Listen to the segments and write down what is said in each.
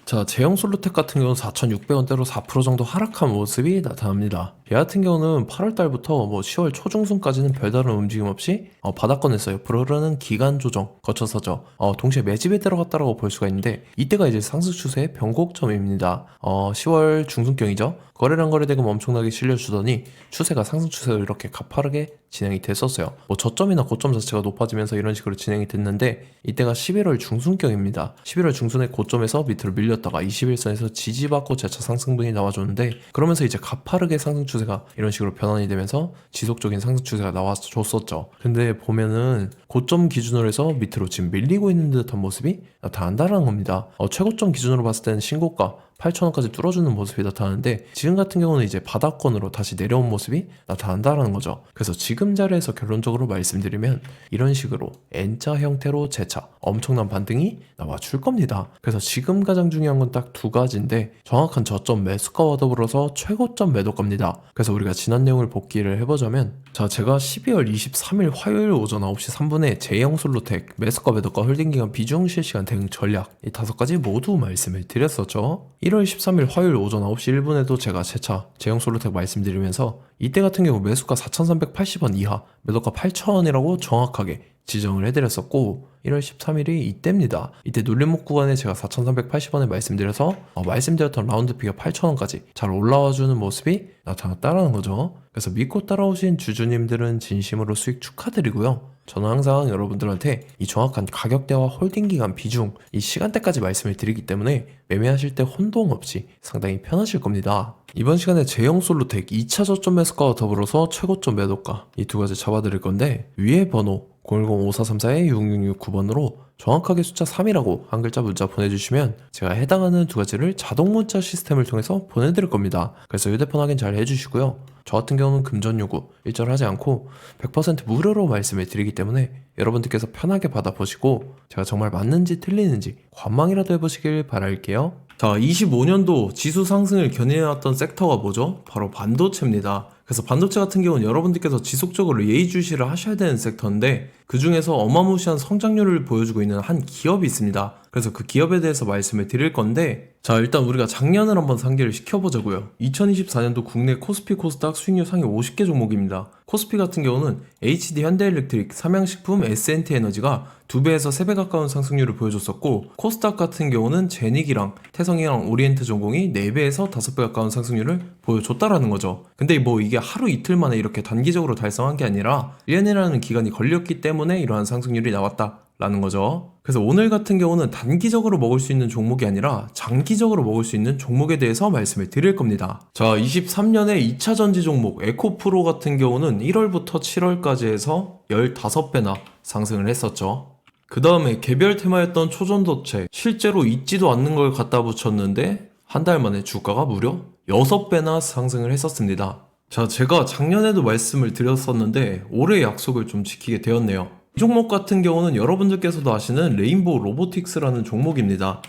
자, 제형 솔루텍 같은 경우는 4,600원대로 4% 정도 하락한 모습이 나타납니다. 얘 같은 경우는 8월 달부터 10월 초중순까지는 별다른 움직임 없이 바닥권에서 옆으로 흐르는 기간 조정 거쳐서죠. 동시에 매집에 들어갔다라고 볼 수가 있는데 이때가 이제 상승 추세의 변곡점입니다. 10월 중순경이죠. 거래량 거래대금 엄청나게 실려주더니 추세가 상승 추세로 이렇게 가파르게 진행이 됐었어요. 저점이나 고점 자체가 높아지면서 이런 식으로 진행이 됐는데 이때가 11월 중순경입니다. 11월 중순에 고점에서 밑으로 밀렸다가 21선에서 지지받고 재차 상승분이 나와줬는데 그러면서 이제 가파르게 상승 추세가 이런 식으로 변환이 되면서 지속적인 상승 추세가 나와줬었죠. 근데 보면은 고점 기준으로 해서 밑으로 지금 밀리고 있는 듯한 모습이 나타난다는 겁니다. 최고점 기준으로 봤을 때는 신고가 8,000원까지 뚫어주는 모습이 나타나는데 지금 같은 경우는 이제 바닥권으로 다시 내려온 모습이 나타난다는 거죠. 그래서 지금 자리에서 결론적으로 말씀드리면 이런 식으로 N자 형태로 재차 엄청난 반등이 나와줄 겁니다. 그래서 지금 가장 중요한 건 딱 두 가지인데 정확한 저점 매수가와 더불어서 최고점 매도가입니다. 그래서 우리가 지난 내용을 복기를 해보자면 제가 12월 23일 화요일 오전 9시 3분에 제형 솔루텍 매수가 매도가 홀딩기간 비중 실시간 대응 전략 이 5가지 모두 말씀을 드렸었죠. 1월 13일 화요일 오전 9시 1분에도 제가 재차 제형 솔루텍 말씀드리면서 이때 같은 경우 매수가 4,380원 이하 매도가 8,000원이라고 정확하게 지정을 해드렸었고 1월 13일이 이때입니다. 이때 눌림목 구간에 제가 4,380원에 말씀드려서 말씀드렸던 라운드피가 8,000원까지 잘 올라와주는 모습이 나타났다라는 거죠. 그래서 믿고 따라오신 주주님들은 진심으로 수익 축하드리고요. 저는 항상 여러분들한테 이 정확한 가격대와 홀딩기간 비중 이 시간대까지 말씀을 드리기 때문에 매매하실 때 혼동 없이 상당히 편하실 겁니다. 이번 시간에 제형 솔루텍 2차 저점 매수가와 더불어서 최고점 매도가 이 두 가지 잡아드릴 건데 위에 번호 010-5434-6669번으로 정확하게 숫자 3이라고 한 글자 문자 보내주시면 제가 해당하는 두 가지를 자동 문자 시스템을 통해서 보내드릴 겁니다. 그래서 휴대폰 확인 잘 해주시고요. 저 같은 경우는 금전 요구 일절하지 않고 100% 무료로 말씀을 드리기 때문에 여러분들께서 편하게 받아보시고 제가 정말 맞는지 틀리는지 관망이라도 해보시길 바랄게요. 자, 25년도 지수 상승을 견인해왔던 섹터가 뭐죠? 바로 반도체입니다. 그래서 반도체 같은 경우는 여러분들께서 지속적으로 예의주시를 하셔야 되는 섹터인데 그 중에서 어마무시한 성장률을 보여주고 있는 한 기업이 있습니다. 그래서 그 기업에 대해서 말씀을 드릴 건데 일단 우리가 작년을 한번 상기를 시켜보자고요. 2024년도 국내 코스피 코스닥 수익률 상위 50개 종목입니다. 코스피 같은 경우는 HD 현대일렉트릭, 삼양식품, S&T 에너지가 2배에서 3배 가까운 상승률을 보여줬었고 코스닥 같은 경우는 제닉이랑 태성이랑 오리엔트 전공이 4배에서 5배 가까운 상승률을 보여줬다라는 거죠. 근데 이게 하루 이틀 만에 이렇게 단기적으로 달성한 게 아니라 1년이라는 기간이 걸렸기 때문에 이러한 상승률이 나왔다 라는 거죠. 그래서 오늘 같은 경우는 단기적으로 먹을 수 있는 종목이 아니라 장기적으로 먹을 수 있는 종목에 대해서 말씀을 드릴 겁니다. 23년에 2차 전지 종목 에코프로 같은 경우는 1월부터 7월까지 해서 15배나 상승을 했었죠. 그 다음에 개별 테마였던 초전도체 실제로 있지도 않는 걸 갖다 붙였는데 한 달 만에 주가가 무려 6배나 상승을 했었습니다. 제가 작년에도 말씀을 드렸었는데 올해 약속을 좀 지키게 되었네요. 이 종목 같은 경우는 여러분들께서도 아시는 레인보우 로보틱스라는 종목입니다.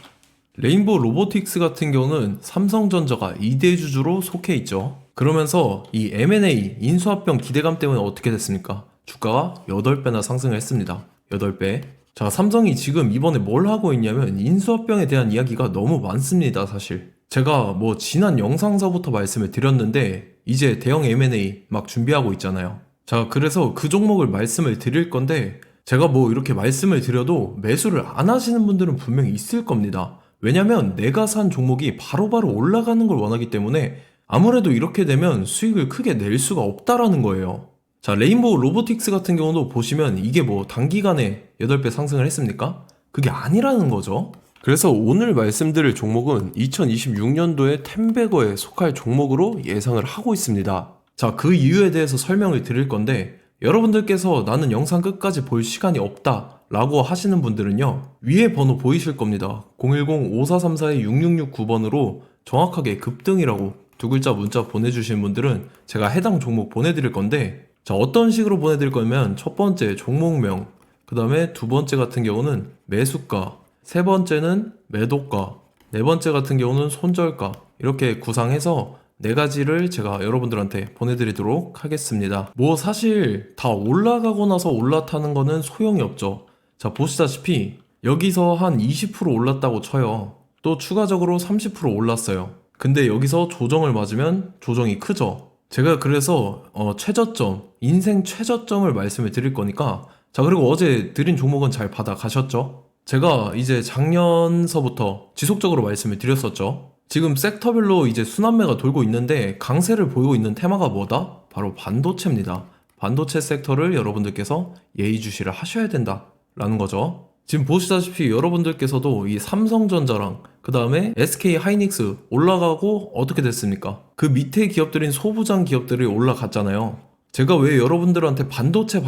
레인보우 로보틱스 같은 경우는 삼성전자가 2대 주주로 속해 있죠. 그러면서 이 M&A 인수합병 기대감 때문에 어떻게 됐습니까? 주가가 8배나 상승을 했습니다. 8배. 삼성이 지금 이번에 뭘 하고 있냐면 인수합병에 대한 이야기가 너무 많습니다. 사실 제가 지난 영상서부터 말씀을 드렸는데 이제 대형 M&A 막 준비하고 있잖아요. 그래서 그 종목을 말씀을 드릴 건데 제가 이렇게 말씀을 드려도 매수를 안 하시는 분들은 분명히 있을 겁니다. 왜냐면 내가 산 종목이 바로바로 올라가는 걸 원하기 때문에 아무래도 이렇게 되면 수익을 크게 낼 수가 없다라는 거예요. 레인보우 로보틱스 같은 경우도 보시면 이게 단기간에 8배 상승을 했습니까? 그게 아니라는 거죠. 그래서 오늘 말씀드릴 종목은 2026년도에 템베거에 속할 종목으로 예상을 하고 있습니다. 그 이유에 대해서 설명을 드릴 건데 여러분들께서 나는 영상 끝까지 볼 시간이 없다 라고 하시는 분들은요 위에 번호 보이실 겁니다. 010-5434-6669번으로 정확하게 급등이라고 두 글자 문자 보내주신 분들은 제가 해당 종목 보내드릴 건데 어떤 식으로 보내드릴 거냐면 첫 번째 종목명, 그 다음에 두 번째 같은 경우는 매수가, 세 번째는 매도가, 네 번째 같은 경우는 손절가 이렇게 구상해서 4가지를 제가 여러분들한테 보내드리도록 하겠습니다. 사실 다 올라가고 나서 올라타는 거는 소용이 없죠. 보시다시피 여기서 한 20% 올랐다고 쳐요. 또 추가적으로 30% 올랐어요. 근데 여기서 조정을 맞으면 조정이 크죠. 제가 그래서 최저점, 인생 최저점을 말씀을 드릴 거니까, 자, 그리고 어제 드린 종목은 잘 받아가셨죠? 제가 이제 작년서부터 지속적으로 말씀을 드렸었죠. 지금 섹터별로 이제 순환매가 돌고 있는데 강세를 보이고 있는 테마가 뭐다? 바로 반도체입니다. 반도체 섹터를 여러분들께서 예의주시를 하셔야 된다라는 거죠. 지금 보시다시피 여러분들께서도 이 삼성전자랑 그 다음에 SK 하이닉스 올라가고 어떻게 됐습니까? 그 밑에 기업들인 소부장 기업들이 올라갔잖아요. 제가 왜 여러분들한테 반도체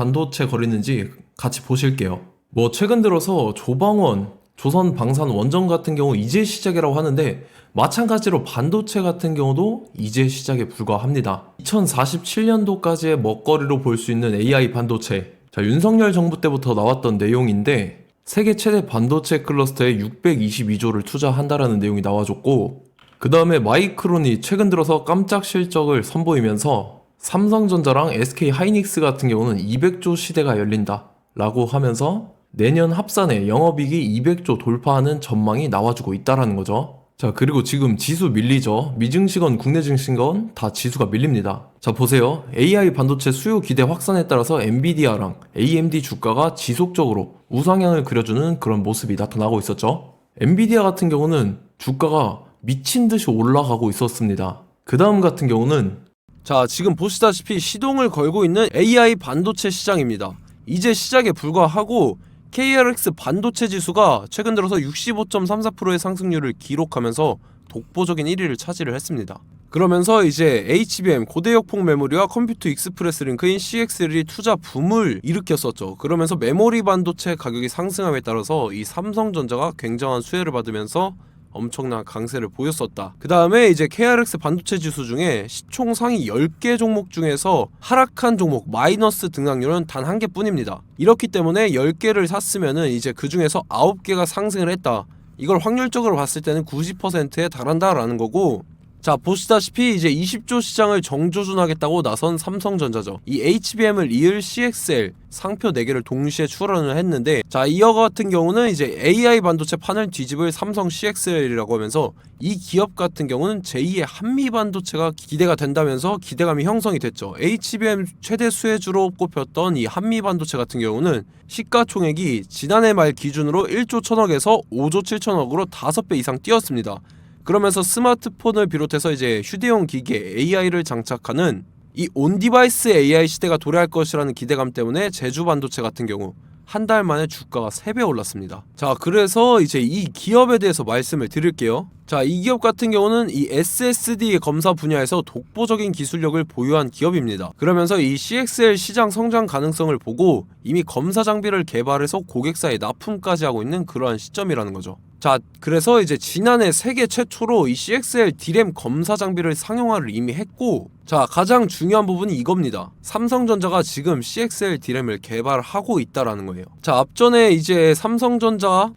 거리는지 같이 보실게요. 뭐 최근 들어서 조방원, 조선방산 원전 같은 경우 이제 시작이라고 하는데, 마찬가지로 반도체 같은 경우도 이제 시작에 불과합니다. 2047년도까지의 먹거리로 볼 수 있는 AI 반도체. 자, 윤석열 정부 때부터 나왔던 내용인데, 세계 최대 반도체 클러스터에 622조를 투자한다라는 내용이 나와줬고, 그 다음에 마이크론이 최근 들어서 깜짝 실적을 선보이면서 삼성전자랑 SK 하이닉스 같은 경우는 200조 시대가 열린다 라고 하면서 내년 합산에 영업이익이 200조 돌파하는 전망이 나와주고 있다라는 거죠. 자, 그리고 지금 지수 밀리죠. 미증시건 국내 증시건 다 지수가 밀립니다. 자, 보세요. AI 반도체 수요 기대 확산에 따라서 엔비디아랑 AMD 주가가 지속적으로 우상향을 그려주는 그런 모습이 나타나고 있었죠. 엔비디아 같은 경우는 주가가 미친 듯이 올라가고 있었습니다. 그 다음 같은 경우는, 자, 지금 보시다시피 시동을 걸고 있는 AI 반도체 시장입니다. 이제 시작에 불과하고 KRX 반도체 지수가 최근 들어서 65.34%의 상승률을 기록하면서 독보적인 1위를 차지를 했습니다. 그러면서 이제 HBM 고대역폭 메모리와 컴퓨터 익스프레스 링크인 CXL이 투자 붐을 일으켰었죠. 그러면서 메모리 반도체 가격이 상승함에 따라서 이 삼성전자가 굉장한 수혜를 받으면서 엄청난 강세를 보였었다. 그 다음에 이제 KRX 반도체 지수 중에 시총 상위 10개 종목 중에서 하락한 종목 마이너스 등락률은 단 1개뿐입니다. 이렇기 때문에 10개를 샀으면은 이제 그 중에서 9개가 상승을 했다. 이걸 확률적으로 봤을 때는 90%에 달한다라는 거고, 자, 보시다시피 이제 20조 시장을 정조준하겠다고 나선 삼성전자죠. 이 HBM을 이을 CXL 상표 4개를 동시에 출원을 했는데, 자, 이어 같은 경우는 이제 AI 반도체 판을 뒤집을 삼성 CXL이라고 하면서 이 기업 같은 경우는 제2의 한미 반도체가 기대가 된다면서 기대감이 형성이 됐죠. HBM 최대 수혜주로 꼽혔던 이 한미 반도체 같은 경우는 시가총액이 지난해 말 기준으로 1조 1000억에서 5조 7천억으로 5배 이상 뛰었습니다. 그러면서 스마트폰을 비롯해서 이제 휴대용 기기에 AI를 장착하는 이 온디바이스 AI 시대가 도래할 것이라는 기대감 때문에 제주 반도체 같은 경우 한 달 만에 주가가 3배 올랐습니다. 자, 그래서 이제 이 기업에 대해서 말씀을 드릴게요. 자, 이 기업 같은 경우는 이 SSD 검사 분야에서 독보적인 기술력을 보유한 기업입니다. 그러면서 이 CXL 시장 성장 가능성을 보고 이미 검사 장비를 개발해서 고객사에 납품까지 하고 있는 그러한 시점이라는 거죠. 자, 그래서 이제 지난해 세계 최초로 이 CXL D램 검사 장비를 상용화를 이미 했고, 자, 가장 중요한 부분이 이겁니다. 삼성전자가 지금 CXL D램을 개발하고 있다라는 거예요. 자, 앞전에 이제 삼성전자가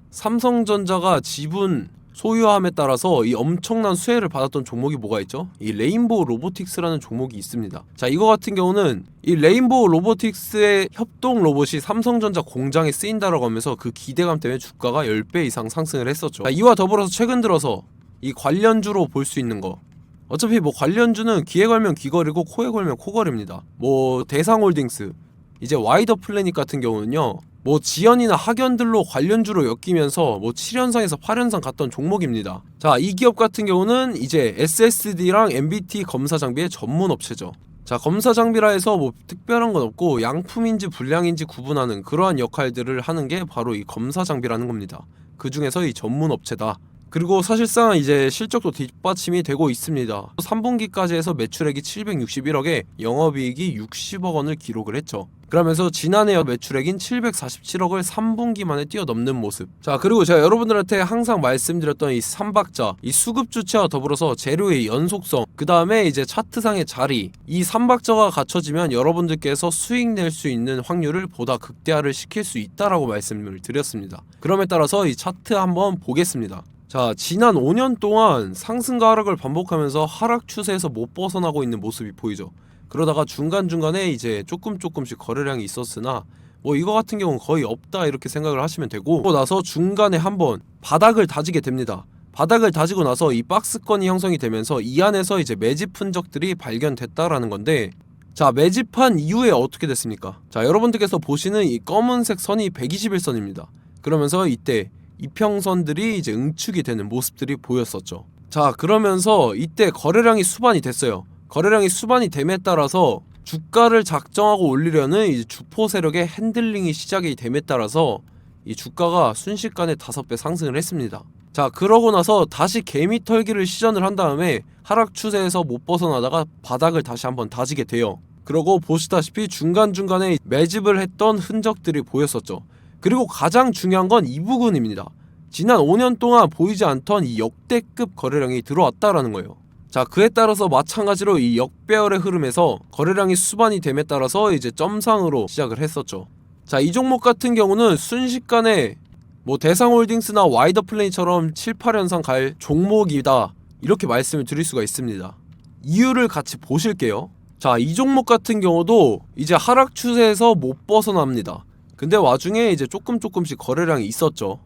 지분 소유함에 따라서 이 엄청난 수혜를 받았던 종목이 뭐가 있죠? 이 레인보우 로보틱스라는 종목이 있습니다. 자, 이거 같은 경우는 이 레인보우 로보틱스의 협동 로봇이 삼성전자 공장에 쓰인다라고 하면서 그 기대감 때문에 주가가 10배 이상 상승을 했었죠. 자, 이와 더불어서 최근 들어서 이 관련주로 볼 수 있는 거, 어차피 뭐 관련주는 귀에 걸면 귀걸이고 코에 걸면 코걸입니다. 뭐 대상홀딩스, 이제 와이더 플래닛 같은 경우는요, 뭐 지연이나 학연들로 관련주로 엮이면서 뭐 7연상에서 8연상 갔던 종목입니다. 자, 이 기업 같은 경우는 이제 SSD랑 MBT 검사 장비의 전문 업체죠. 자, 검사 장비라 해서 뭐 특별한 건 없고 양품인지 불량인지 구분하는 그러한 역할들을 하는 게 바로 이 검사 장비라는 겁니다. 그 중에서 이 전문 업체다. 그리고 사실상 이제 실적도 뒷받침이 되고 있습니다. 3분기까지 해서 매출액이 761억에 영업이익이 60억 원을 기록을 했죠. 그러면서 지난해 매출액인 747억을 3분기 만에 뛰어넘는 모습. 자, 그리고 제가 여러분들한테 항상 말씀드렸던 이 3박자, 이 수급 주체와 더불어서 재료의 연속성, 그 다음에 이제 차트상의 자리, 이 3박자가 갖춰지면 여러분들께서 수익 낼 수 있는 확률을 보다 극대화를 시킬 수 있다라고 말씀을 드렸습니다. 그럼에 따라서 이 차트 한번 보겠습니다. 자, 지난 5년 동안 상승과 하락을 반복하면서 하락 추세에서 못 벗어나고 있는 모습이 보이죠. 그러다가 중간중간에 이제 조금씩 거래량이 있었으나 뭐 이거 같은 경우는 거의 없다 이렇게 생각을 하시면 되고, 그러고 나서 중간에 한번 바닥을 다지게 됩니다. 바닥을 다지고 나서 이 박스권이 형성이 되면서 이 안에서 이제 매집 흔적들이 발견됐다라는 건데, 자, 매집한 이후에 어떻게 됐습니까? 자, 여러분들께서 보시는 이 검은색 선이 121선입니다. 그러면서 이때 이평선들이 이제 응축이 되는 모습들이 보였었죠. 자, 그러면서 이때 거래량이 수반이 됐어요. 거래량이 수반이 됨에 따라서 주가를 작정하고 올리려는 이제 주포 세력의 핸들링이 시작이 됨에 따라서 이 주가가 순식간에 5배 상승을 했습니다. 자, 그러고 나서 다시 개미 털기를 시전을 한 다음에 하락 추세에서 못 벗어나다가 바닥을 다시 한번 다지게 돼요. 그러고 보시다시피 중간중간에 매집을 했던 흔적들이 보였었죠. 그리고 가장 중요한 건 이 부분입니다. 지난 5년 동안 보이지 않던 이 역대급 거래량이 들어왔다라는 거예요. 자, 그에 따라서 마찬가지로 이 역배열의 흐름에서 거래량이 수반이 됨에 따라서 이제 점상으로 시작을 했었죠. 자, 이 종목 같은 경우는 순식간에 뭐 대상홀딩스나 와이더플레이처럼 7, 8연상 갈 종목이다, 이렇게 말씀을 드릴 수가 있습니다. 이유를 같이 보실게요. 자, 이 종목 같은 경우도 이제 하락 추세에서 못 벗어납니다. 근데 와중에 이제 조금씩 거래량이 있었죠.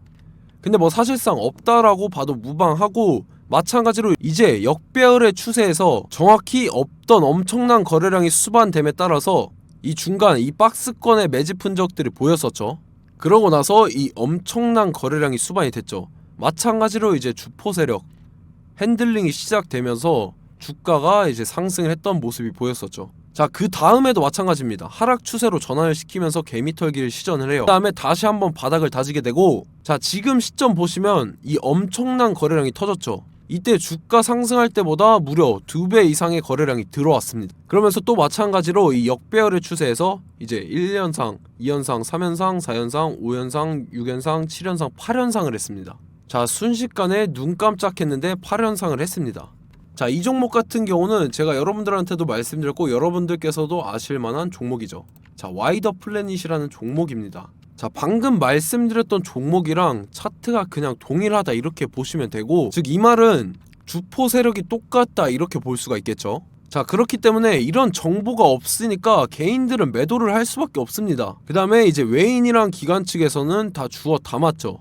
근데 뭐 사실상 없다라고 봐도 무방하고, 마찬가지로 이제 역배열의 추세에서 정확히 없던 엄청난 거래량이 수반됨에 따라서 이 중간 이 박스권의 매집 흔적들이 보였었죠. 그러고 나서 이 엄청난 거래량이 수반이 됐죠. 마찬가지로 이제 주포 세력 핸들링이 시작되면서 주가가 이제 상승을 했던 모습이 보였었죠. 자, 그 다음에도 마찬가지입니다. 하락 추세로 전환을 시키면서 개미털기를 시전을 해요. 그 다음에 다시 한번 바닥을 다지게 되고, 자, 지금 시점 보시면 이 엄청난 거래량이 터졌죠. 이때 주가 상승할 때보다 무려 2배 이상의 거래량이 들어왔습니다. 그러면서 또 마찬가지로 이 역배열의 추세에서 이제 1연상, 2연상, 3연상, 4연상, 5연상, 6연상, 7연상, 8연상을 했습니다. 자, 순식간에 눈 깜짝했는데 8연상을 했습니다. 자, 이 종목 같은 경우는 제가 여러분들한테도 말씀드렸고 여러분들께서도 아실만한 종목이죠. 자, 와이더 플래닛이라는 종목입니다. 자, 방금 말씀드렸던 종목이랑 차트가 그냥 동일하다, 이렇게 보시면 되고, 즉 이 말은 주포 세력이 똑같다, 이렇게 볼 수가 있겠죠. 자, 그렇기 때문에 이런 정보가 없으니까 개인들은 매도를 할 수밖에 없습니다. 그 다음에 이제 외인이랑 기관 측에서는 다 주워 담았죠.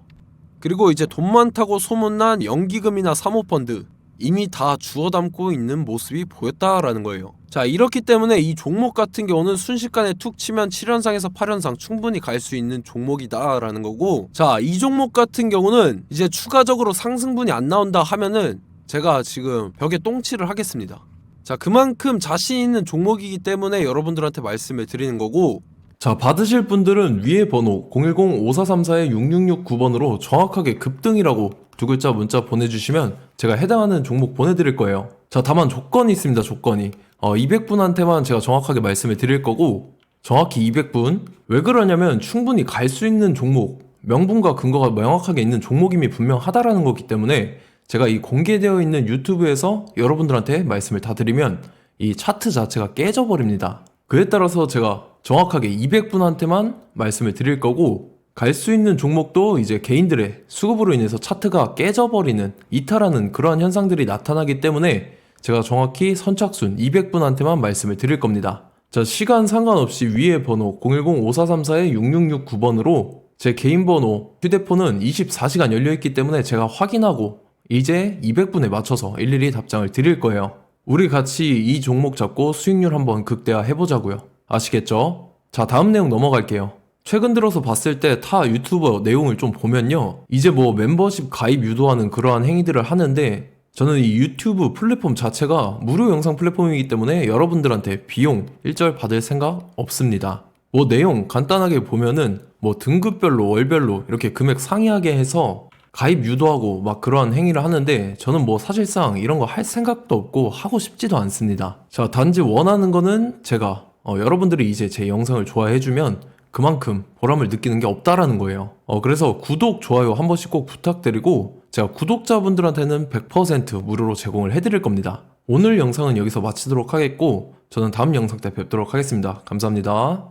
그리고 이제 돈 많다고 소문난 연기금이나 사모펀드 이미 다 주워 담고 있는 모습이 보였다라는 거예요. 자, 이렇기 때문에 이 종목 같은 경우는 순식간에 툭 치면 7연상에서 8연상 충분히 갈 수 있는 종목이다 라는 거고, 자, 이 종목 같은 경우는 이제 추가적으로 상승분이 안 나온다 하면은 제가 지금 벽에 똥칠을 하겠습니다. 자, 그만큼 자신 있는 종목이기 때문에 여러분들한테 말씀을 드리는 거고, 자, 받으실 분들은 위에 번호 010-5434-6669번으로 정확하게 급등이라고 2글자 문자 보내주시면 제가 해당하는 종목 보내드릴 거예요. 자, 다만 조건이 있습니다. 조건이 200분한테만 제가 정확하게 말씀을 드릴 거고, 정확히 200분. 왜 그러냐면 충분히 갈 수 있는 종목, 명분과 근거가 명확하게 있는 종목임이 분명하다라는 거기 때문에 제가 이 공개되어 있는 유튜브에서 여러분들한테 말씀을 다 드리면 이 차트 자체가 깨져버립니다. 그에 따라서 제가 정확하게 200분한테만 말씀을 드릴 거고, 갈 수 있는 종목도 이제 개인들의 수급으로 인해서 차트가 깨져버리는, 이탈하는 그러한 현상들이 나타나기 때문에 제가 정확히 선착순 200분한테만 말씀을 드릴 겁니다. 자, 시간 상관없이 위에 번호 010-5434-6669번으로 제 개인 번호, 휴대폰은 24시간 열려있기 때문에 제가 확인하고 이제 200분에 맞춰서 일일이 답장을 드릴 거예요. 우리 같이 이 종목 잡고 수익률 한번 극대화 해보자고요. 아시겠죠? 자, 다음 내용 넘어갈게요. 최근 들어서 봤을 때 타 유튜버 내용을 좀 보면요, 이제 뭐 멤버십 가입 유도하는 그러한 행위들을 하는데, 저는 이 유튜브 플랫폼 자체가 무료 영상 플랫폼이기 때문에 여러분들한테 비용 일절 받을 생각 없습니다. 뭐 내용 간단하게 보면은 뭐 등급별로 월별로 이렇게 금액 상이하게 해서 가입 유도하고 막 그러한 행위를 하는데, 저는 뭐 사실상 이런 거 할 생각도 없고 하고 싶지도 않습니다. 자, 단지 원하는 거는 제가 여러분들이 이제 제 영상을 좋아해주면 그만큼 보람을 느끼는 게 없다라는 거예요. 그래서 구독, 좋아요 한 번씩 꼭 부탁드리고, 제가 구독자분들한테는 100% 무료로 제공을 해드릴 겁니다. 오늘 영상은 여기서 마치도록 하겠고, 저는 다음 영상 때 뵙도록 하겠습니다. 감사합니다.